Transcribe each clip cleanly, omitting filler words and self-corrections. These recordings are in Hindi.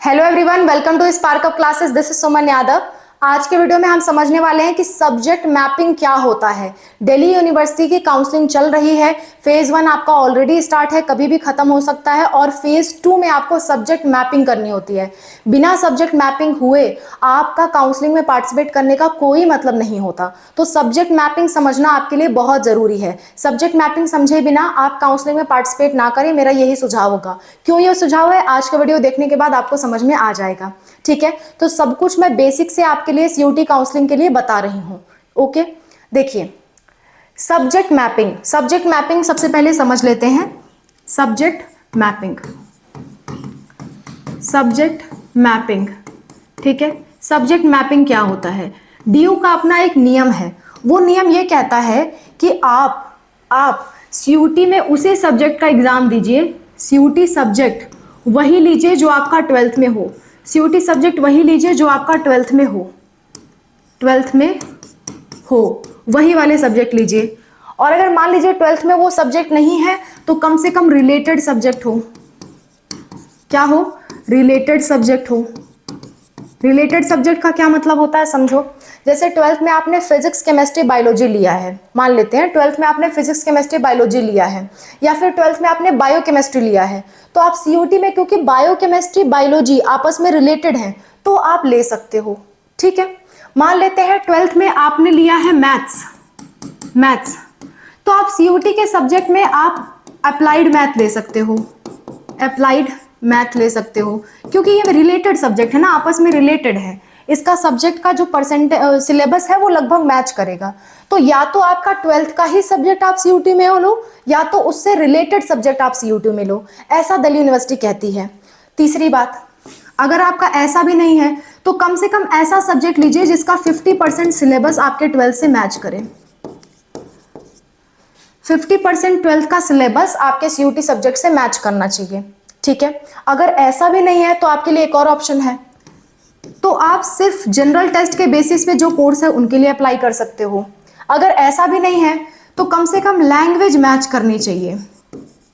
Hello everyone, welcome to Spark Up Classes. This is Suman Yadav. आज के वीडियो में हम समझने वाले हैं कि सब्जेक्ट मैपिंग क्या होता है। दिल्ली यूनिवर्सिटी की काउंसलिंग चल रही है। फेज 1 आपका ऑलरेडी स्टार्ट है, कभी भी खत्म हो सकता है, और फेज 2 में आपको सब्जेक्ट मैपिंग करनी होती है। बिना सब्जेक्ट मैपिंग हुए आपका काउंसलिंग में पार्टिसिपेट करने का कोई मतलब नहीं होता। तो सब्जेक्ट मैपिंग समझना आपके लिए बहुत जरूरी है। सब्जेक्ट मैपिंग समझे बिना आप काउंसलिंग में पार्टिसिपेट ना करें, मेरा यही सुझाव होगा। क्यों ये सुझाव है, आज का वीडियो देखने के बाद आपको समझ में आ जाएगा। ठीक है, तो सब कुछ मैं बेसिक से आपके लिए सीयूटी काउंसलिंग के लिए बता रही हूं। ओके, देखिए सब्जेक्ट मैपिंग सबसे पहले समझ लेते हैं। सब्जेक्ट मैपिंग ठीक है। सब्जेक्ट मैपिंग क्या होता है? डीयू का अपना एक नियम है। वो नियम ये कहता है कि आप सीयूटी में उसे सब्जेक्ट का एग्जाम दीजिए, सीयूटी सब्जेक्ट वही लीजिए जो आपका 12th में हो। सीयूटी सब्जेक्ट वही लीजिए जो आपका 12th में हो, वही वाले सब्जेक्ट लीजिए। और अगर मान लीजिए 12th में वो सब्जेक्ट नहीं है तो कम से कम रिलेटेड सब्जेक्ट हो। क्या हो? रिलेटेड सब्जेक्ट हो। रिलेटेड सब्जेक्ट का क्या मतलब होता है, समझो। जैसे 12th में आपने फिजिक्स केमिस्ट्री बायोलॉजी लिया है, मान लेते हैं 12th में आपने फिजिक्स केमिस्ट्री बायोलॉजी लिया है, या फिर 12th में आपने बायोकेमिस्ट्री लिया है, तो आप सीयूटी में क्योंकि बायोकेमिस्ट्री बायोलॉजी आपस में रिलेटेड हैं तो आप ले सकते हो। ठीक है, मान लेते हैं 12th में आपने लिया है मैथ्स, तो आप सीयूटी के सब्जेक्ट में आप अप्लाइड मैथ ले सकते हो। क्योंकि ये रिलेटेड सब्जेक्ट है ना, आपस में रिलेटेड है। इसका सब्जेक्ट का जो सिलेबस है वो लगभग मैच करेगा। तो या तो आपका 12th का ही सब्जेक्ट आप सीयूटी में लो, या तो उससे रिलेटेड सब्जेक्ट आप सीयूटी में लो, ऐसा दिल्ली यूनिवर्सिटी कहती है। तीसरी बात, अगर आपका ऐसा भी नहीं है तो कम से कम ऐसा सब्जेक्ट लीजिए जिसका 50% सिलेबस आपके 12th से मैच करे। 50% 12th का सिलेबस आपके सीयूटी सब्जेक्ट से मैच करना चाहिए। ठीक है, अगर ऐसा भी नहीं है तो आपके लिए एक और ऑप्शन है। तो आप सिर्फ जनरल टेस्ट के बेसिस पे जो कोर्स है उनके लिए अप्लाई कर सकते हो। अगर ऐसा भी नहीं है तो कम से कम लैंग्वेज मैच करनी चाहिए।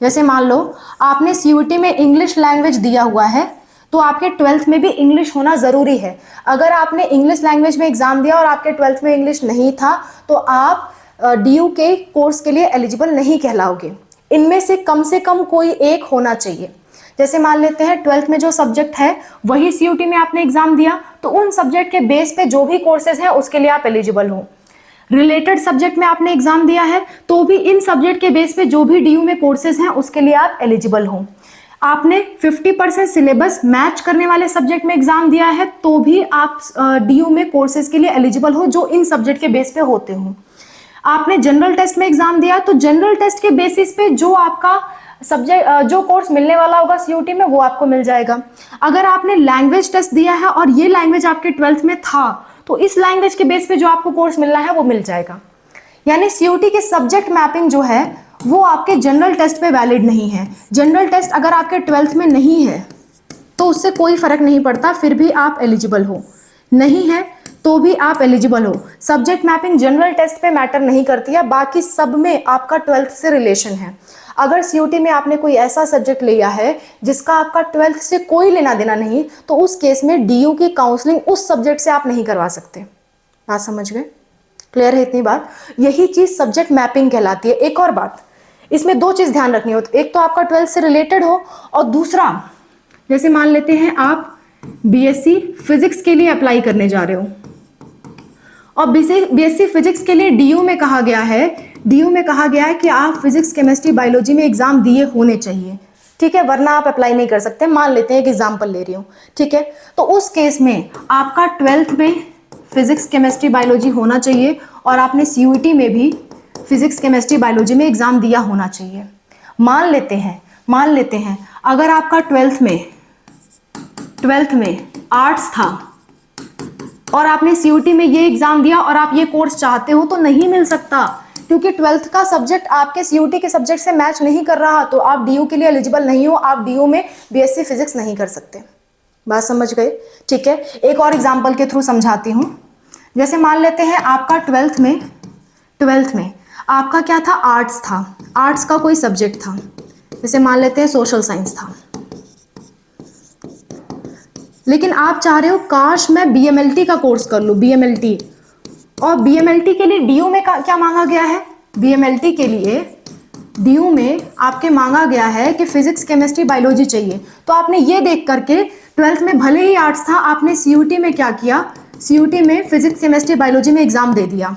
जैसे मान लो आपने सीयूटी में इंग्लिश लैंग्वेज दिया हुआ है, तो आपके 12th में भी इंग्लिश होना जरूरी है। अगर आपने इंग्लिश लैंग्वेज में एग्जाम दिया और आपके 12th में इंग्लिश नहीं था तो आप डीयू के कोर्स के लिए एलिजिबल नहीं कहलाओगे। इनमें से कम कोई एक होना चाहिए। जैसे मान लेते हैं 12th में जो सब्जेक्ट है वही सीयूटी में आपने एग्जाम दिया, तो उन सब्जेक्ट के बेस पे जो भी कोर्सेज हैं उसके लिए आप एलिजिबल हो। रिलेटेड सब्जेक्ट में आपने एग्जाम दिया है तो भी इन सब्जेक्ट के बेस पे जो भी डीयू में कोर्सेज हैं उसके लिए आप एलिजिबल हो। आपने 50% सिलेबस मैच करने वाले सब्जेक्ट में एग्जाम दिया है तो भी आप डीयू में कोर्सेज के लिए एलिजिबल हो जो इन सब्जेक्ट के बेस पे होते हो। आपने जनरल टेस्ट में एग्जाम दिया तो जनरल टेस्ट के बेसिस पे जो आपका सब्जेक्ट जो कोर्स मिलने वाला होगा सीयूटी में वो आपको मिल जाएगा। अगर आपने लैंग्वेज टेस्ट दिया है और ये लैंग्वेज आपके 12th में था तो इस लैंग्वेज के बेस पे जो आपको कोर्स मिलना है वो मिल जाएगा। यानी सीयूटी के सब्जेक्ट मैपिंग जो है वो आपके जनरल टेस्ट पे वैलिड नहीं है। जनरल टेस्ट अगर आपके 12th में नहीं है तो उससे कोई फर्क नहीं पड़ता, फिर भी आप एलिजिबल हो। नहीं है तो भी आप एलिजिबल हो। सब्जेक्ट मैपिंग जनरल टेस्ट पे मैटर नहीं करती है, बाकी सब में आपका 12th से रिलेशन है। अगर सीयूटी में आपने कोई ऐसा सब्जेक्ट लिया है जिसका आपका 12th से कोई लेना देना नहीं, तो उस केस में डीयू की काउंसलिंग उस सब्जेक्ट से आप नहीं करवा सकते। बात समझ गए? क्लियर है इतनी बात? यही चीज सब्जेक्ट मैपिंग कहलाती है। एक और बात, इसमें दो चीज ध्यान रखनी होती है। एक तो आपका 12th से रिलेटेड हो, और दूसरा जैसे मान लेते हैं आप बीएससी फिजिक्स के लिए अप्लाई करने जा रहे हो और बीएससी फिजिक्स के लिए डीयू में कहा गया है कि आप फिजिक्स केमिस्ट्री बायोलॉजी में एग्जाम दिए होने चाहिए। ठीक है, वरना आप अप्लाई नहीं कर सकते। मान लेते हैं कि एग्जाम्पल ले रही हूँ। ठीक है, तो उस केस में आपका 12th में फिजिक्स केमिस्ट्री बायोलॉजी होना चाहिए और आपने सीयूटी में भी फिजिक्स केमिस्ट्री बायोलॉजी में एग्जाम दिया होना चाहिए। मान लेते हैं अगर आपका 12th में आर्ट्स था और आपने सीयूटी में ये एग्जाम दिया और आप ये कोर्स चाहते हो तो नहीं मिल सकता, क्योंकि 12th का सब्जेक्ट आपके सीयूटी के सब्जेक्ट से मैच नहीं कर रहा, तो आप डीयू के लिए एलिजिबल नहीं हो। आप डीयू में बीएससी फिजिक्स नहीं कर सकते। बात समझ गए? ठीक है, एक और एग्जाम्पल के थ्रू समझाती हूँ। जैसे मान लेते हैं आपका 12th में आपका क्या था? आर्ट्स था। आर्ट्स का कोई सब्जेक्ट था, जैसे मान लेते हैं सोशल साइंस था। लेकिन आप चाह रहे हो काश मैं बीएमएलटी का कोर्स कर लूँ, बीएमएलटी। और बीएमएलटी के लिए डीयू में क्या मांगा गया है? बीएमएलटी के लिए डीयू में आपके मांगा गया है कि फिजिक्स केमिस्ट्री बायोलॉजी चाहिए। तो आपने ये देख करके 12th में भले ही आर्ट्स था, आपने सीयूटी में क्या किया? सीयूटी में फिजिक्स केमिस्ट्री बायोलॉजी में एग्जाम दे दिया।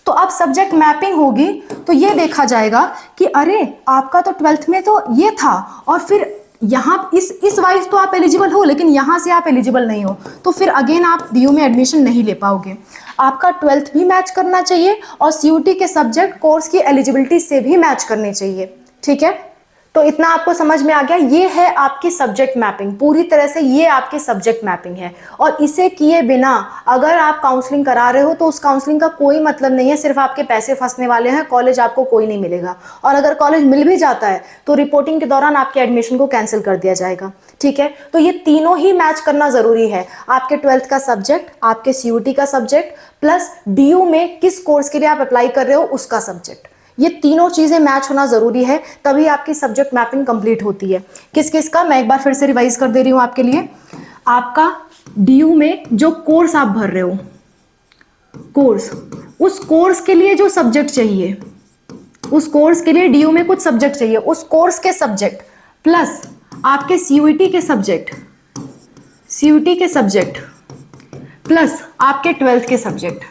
तो अब सब्जेक्ट मैपिंग होगी तो ये देखा जाएगा कि अरे आपका तो 12th में तो ये था, और फिर यहाँ इस वाइज तो आप एलिजिबल हो, लेकिन यहाँ से आप एलिजिबल नहीं हो, तो फिर अगेन आप डीयू में एडमिशन नहीं ले पाओगे। आपका 12th भी मैच करना चाहिए और सीयूटी के सब्जेक्ट कोर्स की एलिजिबिलिटी से भी मैच करने चाहिए। ठीक है, तो इतना आपको समझ में आ गया। ये है आपकी सब्जेक्ट मैपिंग, पूरी तरह से ये आपकी सब्जेक्ट मैपिंग है। और इसे किए बिना अगर आप काउंसलिंग करा रहे हो तो उस काउंसलिंग का कोई मतलब नहीं है, सिर्फ आपके पैसे फंसने वाले हैं, कॉलेज आपको कोई नहीं मिलेगा। और अगर कॉलेज मिल भी जाता है तो रिपोर्टिंग के दौरान आपके एडमिशन को कैंसिल कर दिया जाएगा। ठीक है, तो ये तीनों ही मैच करना जरूरी है, आपके 12th का सब्जेक्ट, आपके सीयूटी का सब्जेक्ट, प्लस डीयू में किस कोर्स के लिए आप अप्लाई कर रहे हो उसका सब्जेक्ट। ये तीनों चीजें मैच होना जरूरी है, तभी आपकी सब्जेक्ट मैपिंग कंप्लीट होती है। किस किस का, मैं एक बार फिर से रिवाइज कर दे रही हूं आपके लिए। आपका डीयू में जो कोर्स आप भर रहे हो, कोर्स, उस कोर्स के लिए जो सब्जेक्ट चाहिए, उस कोर्स के लिए डीयू में कुछ सब्जेक्ट चाहिए, उस कोर्स के सब्जेक्ट प्लस आपके सीयूटी के सब्जेक्ट, सीयूटी के सब्जेक्ट प्लस आपके 12th के सब्जेक्ट।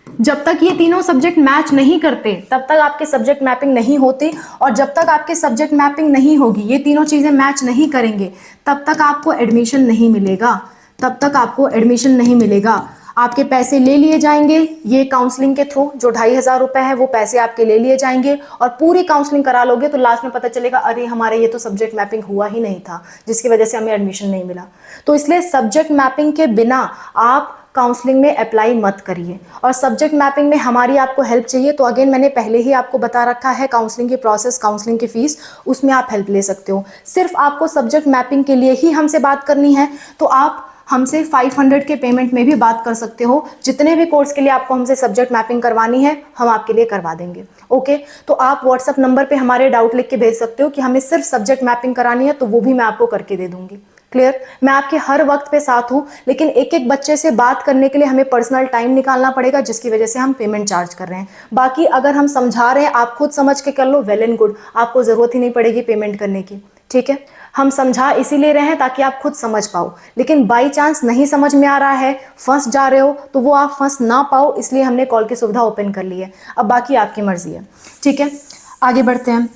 जब तक ये तीनों सब्जेक्ट मैच नहीं करते तब तक आपके सब्जेक्ट मैपिंग नहीं होती, और जब तक आपके सब्जेक्ट मैपिंग नहीं होगी, ये तीनों चीजें मैच नहीं करेंगे, तब तक आपको एडमिशन नहीं मिलेगा, तब तक आपको एडमिशन नहीं मिलेगा। आपके पैसे ले लिए जाएंगे, ये काउंसलिंग के थ्रू जो 2500 रुपए है वो पैसे आपके ले लिए जाएंगे, और पूरी काउंसलिंग करा लोगे तो लास्ट में पता चलेगा अरे हमारे ये तो सब्जेक्ट मैपिंग हुआ ही नहीं था, जिसकी वजह से हमें एडमिशन नहीं मिला। तो इसलिए सब्जेक्ट मैपिंग के बिना आप काउंसलिंग में अप्लाई मत करिए। और सब्जेक्ट मैपिंग में हमारी आपको हेल्प चाहिए तो अगेन मैंने पहले ही आपको बता रखा है काउंसलिंग की प्रोसेस, काउंसलिंग की फीस, उसमें आप हेल्प ले सकते हो। सिर्फ आपको सब्जेक्ट मैपिंग के लिए ही हमसे बात करनी है तो आप हमसे 500 के पेमेंट में भी बात कर सकते हो। जितने भी कोर्स के लिए आपको हमसे सब्जेक्ट मैपिंग करवानी है हम आपके लिए करवा देंगे। ओके, तो आप व्हाट्सएप नंबर पे हमारे डाउट लिख के भेज सकते हो कि हमें सिर्फ सब्जेक्ट मैपिंग करानी है, तो वो भी मैं आपको करके दे दूंगी। क्लियर? मैं आपके हर वक्त पे साथ हूँ, लेकिन एक एक बच्चे से बात करने के लिए हमें पर्सनल टाइम निकालना पड़ेगा, जिसकी वजह से हम पेमेंट चार्ज कर रहे हैं। बाकी अगर हम समझा रहे हैं, आप खुद समझ के कर लो, वेल एंड गुड, आपको जरूरत ही नहीं पड़ेगी पेमेंट करने की। ठीक है, हम समझा इसीलिए रहे हैं ताकि आप खुद समझ पाओ, लेकिन बाई चांस नहीं समझ में आ रहा है, फंस जा रहे हो, तो वो आप फंस ना पाओ, इसलिए हमने कॉल की सुविधा ओपन कर ली है। अब बाकी आपकी मर्जी है। ठीक है, आगे बढ़ते हैं।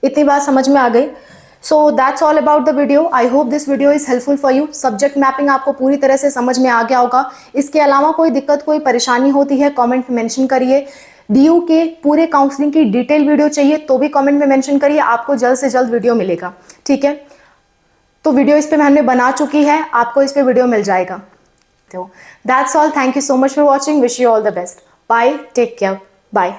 इतनी बात समझ में आ गई। So that's all about the video. I hope this video is helpful for you. Subject mapping आपको पूरी तरह से समझ में आ गया होगा। इसके अलावा कोई दिक्कत, कोई परेशानी होती है कमेंट में मेंशन करिए। डीयू के पूरे काउंसलिंग की डिटेल वीडियो चाहिए तो भी कमेंट में मेंशन करिए, आपको जल्द से जल्द वीडियो मिलेगा। ठीक है, तो वीडियो इस पे मैंने बना चुकी है, आपको इस पे वीडियो मिल जाएगा। तो that's all, thank you so much for watching, wish you all the best, bye, take care, bye.